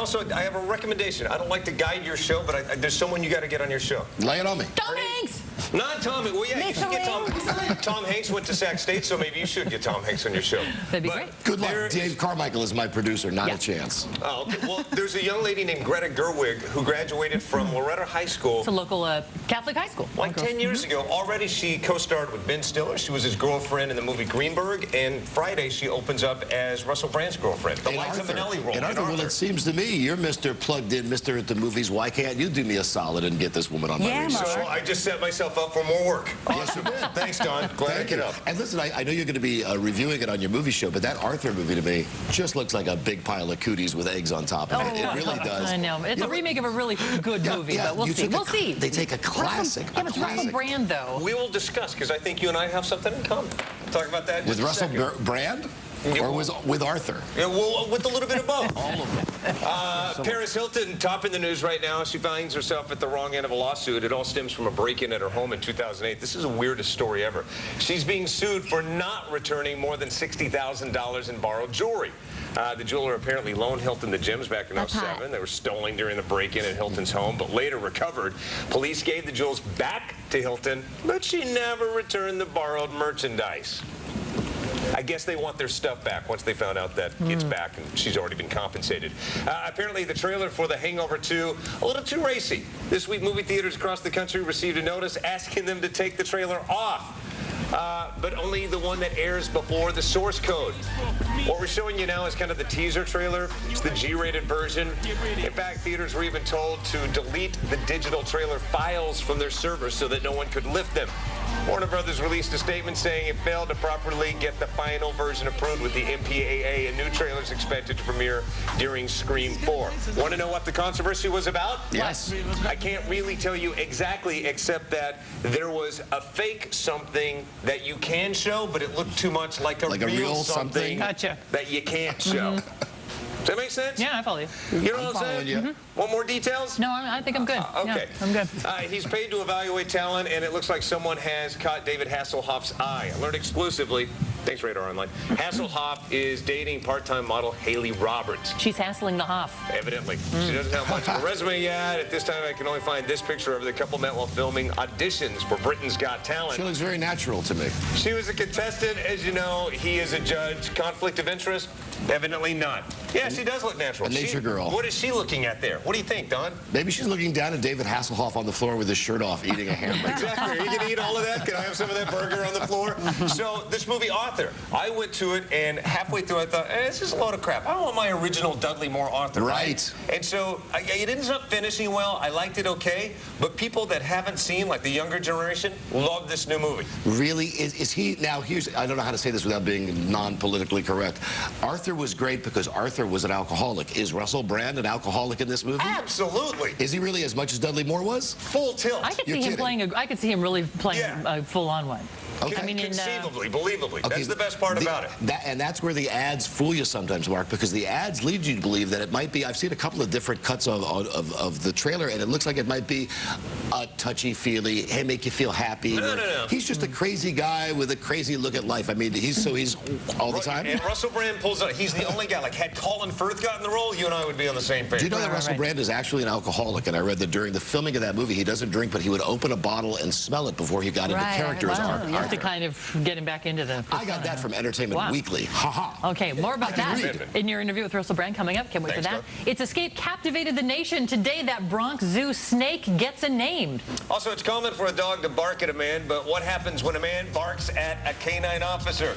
also, I have a recommendation. I don't like to guide your show, but there's someone you got to get on your show. Lay it on me. Tom Hanks! Not Tom. Well, yeah, you should get Tom Hanks went to Sac State, so maybe you should get Tom Hanks on your show. That'd be great. Good luck. Dave Carmichael is my producer, not a chance. Oh, okay. Well, there's a young lady named Greta Gerwig who graduated from Loretta High School. It's a local Catholic high school. Like 10 years ago. Already she co-starred with Ben Stiller. She was his girlfriend in the movie Greenberg. And Friday she opens up as Russell Brand's girlfriend. The Liza Minnelli role. And Arthur, well, it seems to me you're Mr. Plugged In, Mr. at the movies. Why can't you do me a solid and get this woman on my radio? So I just set myself up for more work. Yes, you did. Thanks, Don. Glad I get up. And listen, I know you're going to be reviewing it on your movie show, but that Arthur movie to me just looks like a big pile of cooties with eggs on top of it. It really does. I know. It's a remake of a really good movie, but we'll see. We'll see. They take a classic. Yeah, but it's Russell Brand, though. We will discuss, because I think you and I have something in common. Talk about that in with just a Russell second. Brand? Or with Arthur? Yeah, well, with a little bit of both. All of them. Paris Hilton, top in the news right now. She finds herself at the wrong end of a lawsuit. It all stems from a break-in at her home in 2008. This is the weirdest story ever. She's being sued for not returning more than $60,000 in borrowed jewelry. The jeweler apparently loaned Hilton the gems back in 2007. They were stolen during the break-in at Hilton's home, but later recovered. Police gave the jewels back to Hilton, but she never returned the borrowed merchandise. I guess they want their stuff back once they found out that it's back and she's already been compensated. Apparently, the trailer for The Hangover 2, a little too racy. This week, movie theaters across the country received a notice asking them to take the trailer off. But only the one that airs before the source code. What we're showing you now is kind of the teaser trailer. It's the G-rated version. In fact, theaters were even told to delete the digital trailer files from their servers so that no one could lift them. Warner Brothers released a statement saying it failed to properly get the final version approved with the MPAA. A new trailer is expected to premiere during Scream 4. Want to know what the controversy was about? Yes. I can't really tell you exactly, except that there was a fake something that you can show, but it looked too much like a real something Gotcha. that you can't show. Does that make sense? Yeah, I follow you. You know what I'm saying? Want more details? No, I think I'm good. Okay. Yeah, I'm good. He's paid to evaluate talent, and it looks like someone has caught David Hasselhoff's eye. I learned exclusively. Thanks, Radar Online. Hasselhoff is dating part-time model Haley Roberts. She's hassling the Hoff. Evidently. She doesn't have much of a resume yet. At this time, I can only find this picture of the couple met while filming auditions for Britain's Got Talent. She looks very natural to me. She was a contestant. As you know, he is a judge. Conflict of interest? Evidently not. Yeah, she does look natural. A nature girl. What is she looking at there? What do you think, Don? Maybe she's looking down at David Hasselhoff on the floor with his shirt off, eating a hamburger. Exactly. Are you going to eat all of that? Can I have some of that burger on the floor? So this movie, Arthur, I went to it, and halfway through I thought, this is a load of crap. I don't want my original Dudley Moore Arthur. Right. And so it ends up finishing well. I liked it okay. But people that haven't seen, like the younger generation, love this new movie. Really? Is he, now here's, I don't know how to say this without being non-politically correct. Arthur was great because Arthur was an alcoholic. Is Russell Brand an alcoholic in this movie? Absolutely. Is he really as much as Dudley Moore was? Full tilt. I could see him playing I could see him really playing a full-on one. Okay. I mean, Conceivably, believably. Okay, That's the best part about it. And that's where the ads fool you sometimes, Mark, because the ads lead you to believe that it might be, I've seen a couple of different cuts of the trailer, and it looks like it might be a touchy-feely, hey, make you feel happy. No. He's just a crazy guy with a crazy look at life. I mean, he's all the time. And Russell Brand pulls out, he's the only guy, like, had Colin Firth gotten the role, you and I would be on the same page. Do you know that Russell Brand is actually an alcoholic? And I read that during the filming of that movie, he doesn't drink, but he would open a bottle and smell it before he got into character as Arthur. You have to kind of get him back into the persona. I got that from Entertainment Weekly. Ha-ha. Okay, more about that in your interview with Russell Brand coming up. Can't wait for that. Its escape captivated the nation. Today, that Bronx Zoo snake gets a name. Also, it's common for a dog to bark at a man, but what happens when a man barks at a canine officer?